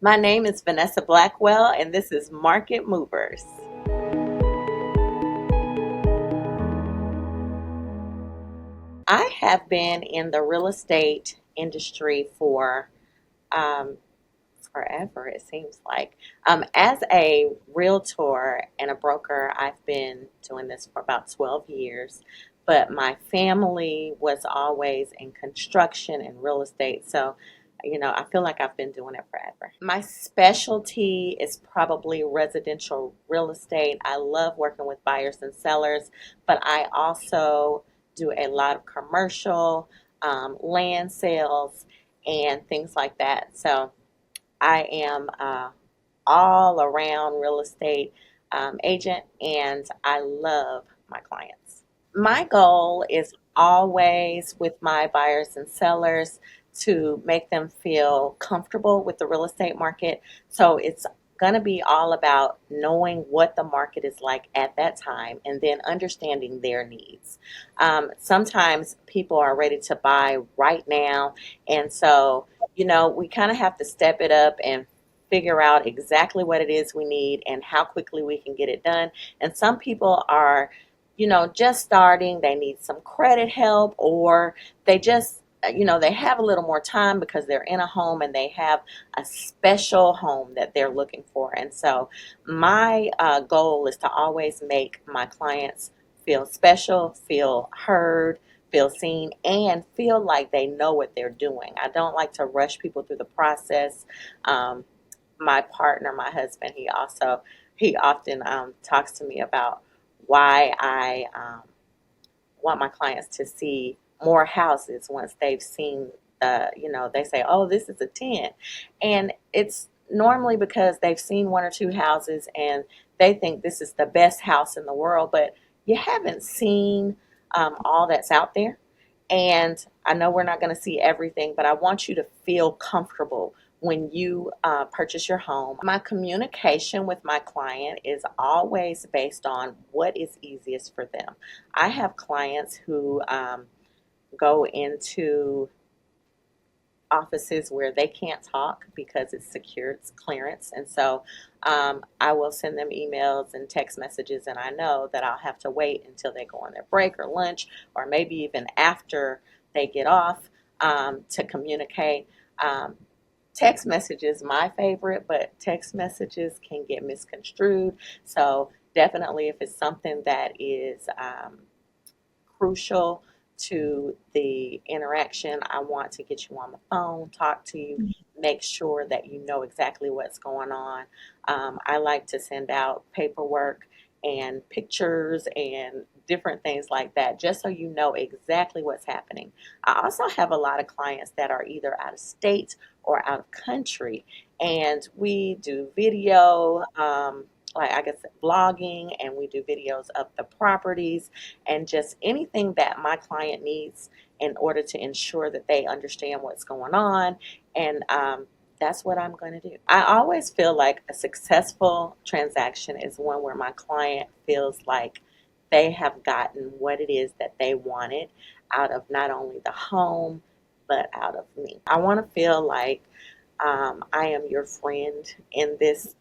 My name is Vanessa Blackwell, and this is Market Movers. I have been in the real estate industry for um, forever, it seems like. As a realtor and a broker, I've been doing this for about 12 years, but my family was always in construction and real estate. So, I feel like I've been doing it forever. My specialty is probably residential real estate. I love working with buyers and sellers, but I also do a lot of commercial, land sales, and things like that. So, I am all around real estate agent, and I love my clients. My goal is always with my buyers and sellers to make them feel comfortable with the real estate market. So it's going to be all about knowing what the market is like at that time and then understanding their needs. Sometimes people are ready to buy right now, and so we kind of have to step it up and figure out exactly what it is we need and how quickly we can get it done. And some people are just starting, they need some credit help, or they just, they have a little more time because they're in a home and they have a special home that they're looking for. And so my goal is to always make my clients feel special, feel heard, feel seen, and feel like they know what they're doing. I don't like to rush people through the process. My partner, my husband, he often talks to me about why I want my clients to see more houses once they've seen they say, oh, this is a 10. And it's normally because they've seen one or two houses and they think this is the best house in the world, but you haven't seen all that's out there. And I know we're not going to see everything, but I want you to feel comfortable when you purchase your home. My communication with my client is always based on what is easiest for them. I have clients who go into offices where they can't talk because it's secured clearance. And so I will send them emails and text messages, and I know that I'll have to wait until they go on their break or lunch, or maybe even after they get off to communicate. Um, Text messages my favorite, but text messages can get misconstrued. So definitely, if it's something that is crucial to the interaction, I want to get you on the phone, talk to you, make sure that you know exactly what's going on. I like to send out paperwork and pictures and different things like that, just so you know exactly what's happening. I also have a lot of clients that are either out of state or out of country, and we do video. Like I guess blogging, and we do videos of the properties and just anything that my client needs in order to ensure that they understand what's going on. And that's what I'm going to do. I always feel like a successful transaction is one where my client feels like they have gotten what it is that they wanted out of not only the home, but out of me. I want to feel like I am your friend in this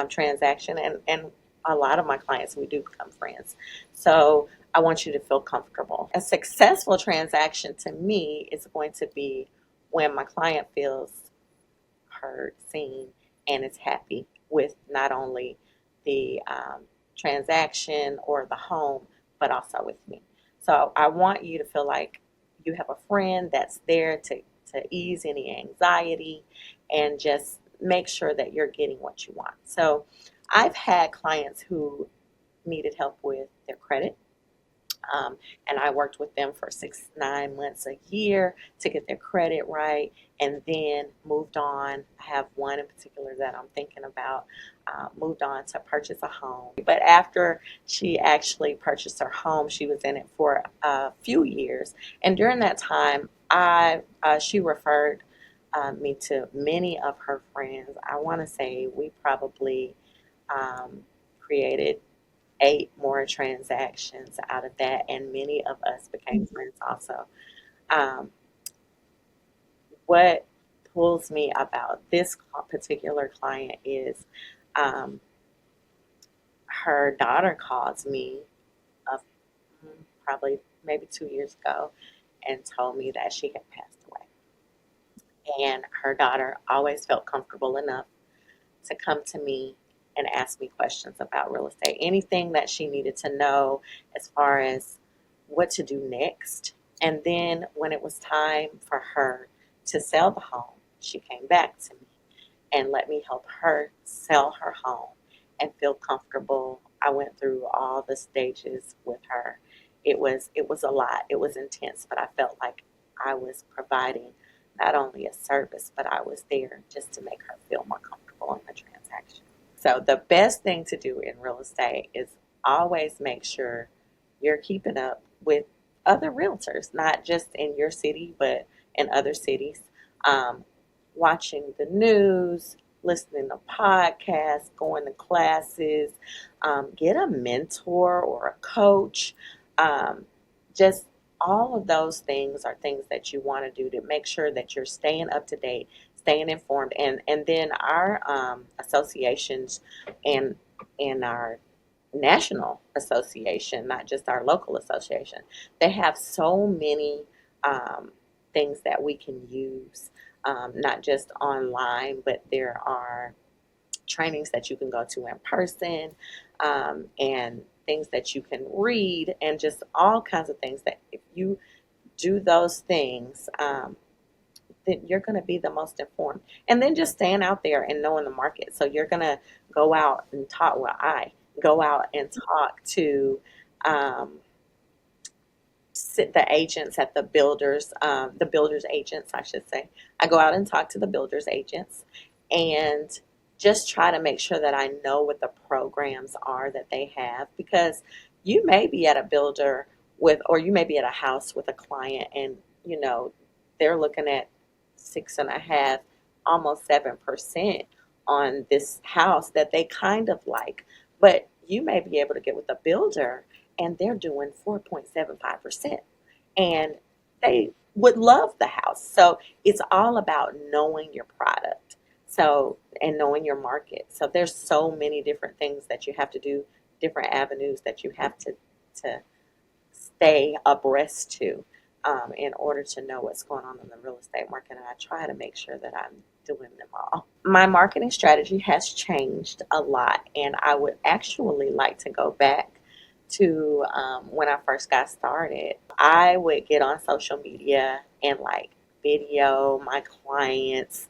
transaction, and a lot of my clients, we do become friends. So I want you to feel comfortable. A successful transaction to me is going to be when my client feels heard, seen, and is happy with not only the transaction or the home, but also with me. So I want you to feel like you have a friend that's there to ease any anxiety and just make sure that you're getting what you want. So I've had clients who needed help with their credit. And I worked with them for 6, 9 months, a year to get their credit right, and then moved on. I have one in particular that I'm thinking about. Moved on to purchase a home. But after she actually purchased her home, she was in it for a few years. And during that time, she referred me to many of her friends. I want to say we probably created 8 more transactions out of that, and many of us became friends also. Um, what pulls me about this particular client is um, her daughter calls me uh, probably maybe 2 years ago and told me that she had passed away. And her daughter always felt comfortable enough to come to me and ask me questions about real estate. Anything that she needed to know as far as what to do next. And then when it was time for her to sell the home, she came back to me and let me help her sell her home and feel comfortable. I went through all the stages with her. It was a lot. It was intense, but I felt like I was providing not only a service, but I was there just to make her feel more comfortable in the transaction. So the best thing to do in real estate is always make sure you're keeping up with other realtors, not just in your city, but in other cities. Um, Watching the news, listening to podcasts, going to classes, get a mentor or a coach. Um, just all of those things are things that you want to do to make sure that you're staying up to date, staying informed, and then our associations and our national association, not just our local association, they have so many um, things that we can use, not just online, but there are trainings that you can go to in person, and things that you can read, and just all kinds of things that if you do those things, then you're going to be the most informed. And then just staying out there and knowing the market. So you're going to go out and talk. Well, I go out and talk to um, the agents at the builders agents, I should say. I go out and talk to the builders agents and just try to make sure that I know what the programs are that they have, because you may be at a builder with, or you may be at a house with a client, and they're looking at 6.5, almost 7% on this house that they kind of like, but you may be able to get with a builder and they're doing 4.75%, and they would love the house. So it's all about knowing your product, so, and knowing your market. So there's so many different things that you have to do, different avenues that you have to stay abreast to, in order to know what's going on in the real estate market. And I try to make sure that I'm doing them all. My marketing strategy has changed a lot, and I would actually like to go back to when I first got started. I would get on social media and like video my clients'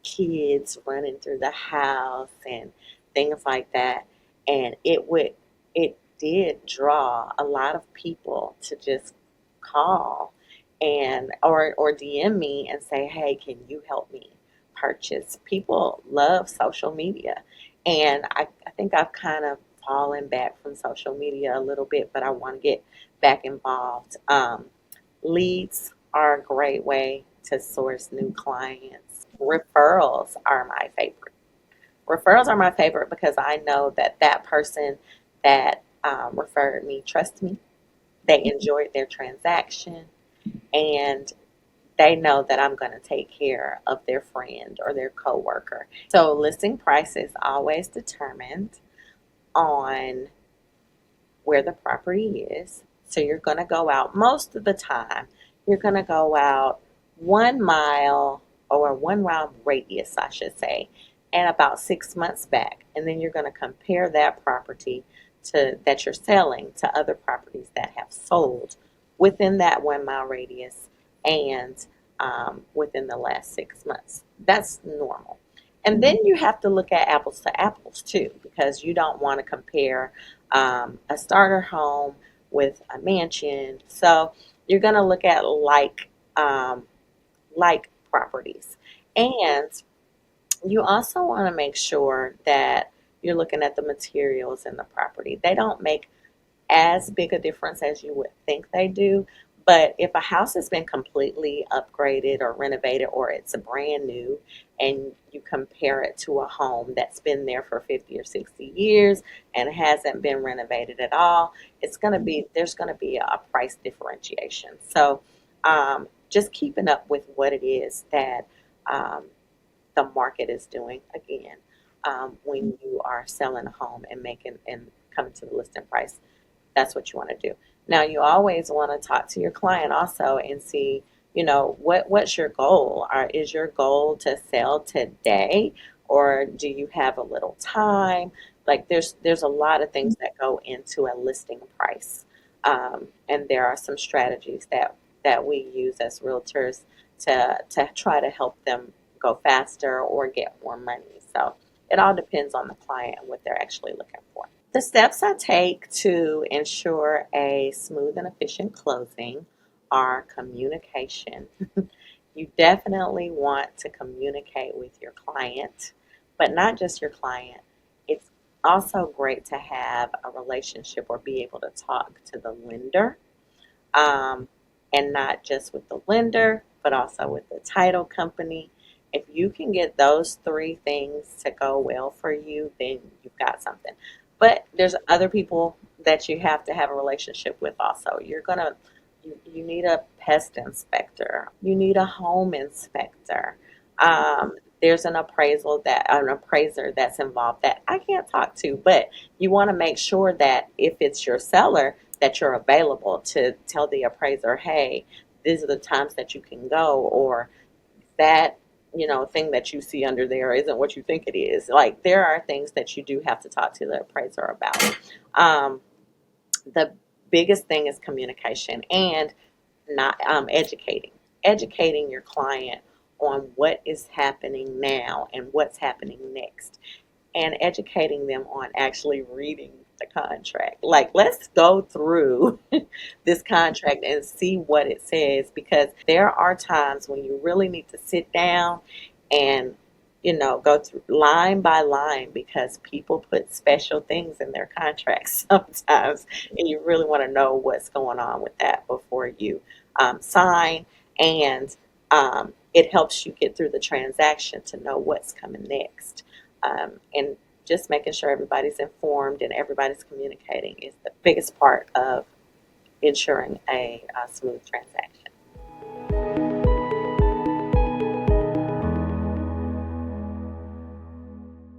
kids running through the house and things like that. And it did draw a lot of people to just call and or DM me and say, hey, can you help me purchase? People love social media. And I think I've kind of fallen back from social media a little bit, but I want to get back involved. Leads are a great way to source new clients. Referrals are my favorite. Referrals are my favorite because I know that that person that referred me trusts me. They enjoyed their transaction, and they know that I'm going to take care of their friend or their coworker. So listing price is always determined on where the property is. So you're going to go out, most of the time, you're going to go out 1 mile or 1 mile radius, I should say, and about 6 months back. And then you're going to compare that property that you're selling to other properties that have sold within that 1 mile radius and within the last 6 months. That's normal. And then you have to look at apples to apples too, because you don't want to compare a starter home with a mansion. So you're going to look at like properties, and you also want to make sure that you're looking at the materials in the property. They don't make as big a difference as you would think they do. But if a house has been completely upgraded or renovated, or it's a brand new, and you compare it to a home that's been there for 50 or 60 years and hasn't been renovated at all, there's going to be a price differentiation. So just keeping up with what it is that um, the market is doing again, when you are selling a home and making and coming to the listing price. That's what you want to do. Now, you always want to talk to your client also and see, what's your goal? Is your goal to sell today, or do you have a little time? Like, there's a lot of things that go into a listing price, and there are some strategies that we use as realtors to try to help them go faster or get more money. So it all depends on the client and what they're actually looking for. The steps I take to ensure a smooth and efficient closing are communication. You definitely want to communicate with your client, but not just your client. It's also great to have a relationship or be able to talk to the lender, um, and not just with the lender, but also with the title company. If you can get those three things to go well for you, then you've got something. But there's other people that you have to have a relationship with also. You need a pest inspector. You need a home inspector. There's an appraiser that's involved that I can't talk to, but you want to make sure that if it's your seller, that you're available to tell the appraiser, hey, these are the times that you can go, or that thing that you see under there isn't what you think it is. Like, there are things that you do have to talk to the appraiser about. The biggest thing is communication, and not educating your client on what is happening now and what's happening next, and educating them on actually reading the contract. Like, let's go through this contract and see what it says, because there are times when you really need to sit down and go through line by line, because people put special things in their contracts sometimes, and you really want to know what's going on with that before you sign. And it helps you get through the transaction to know what's coming next. And just making sure everybody's informed and everybody's communicating is the biggest part of ensuring a smooth transaction.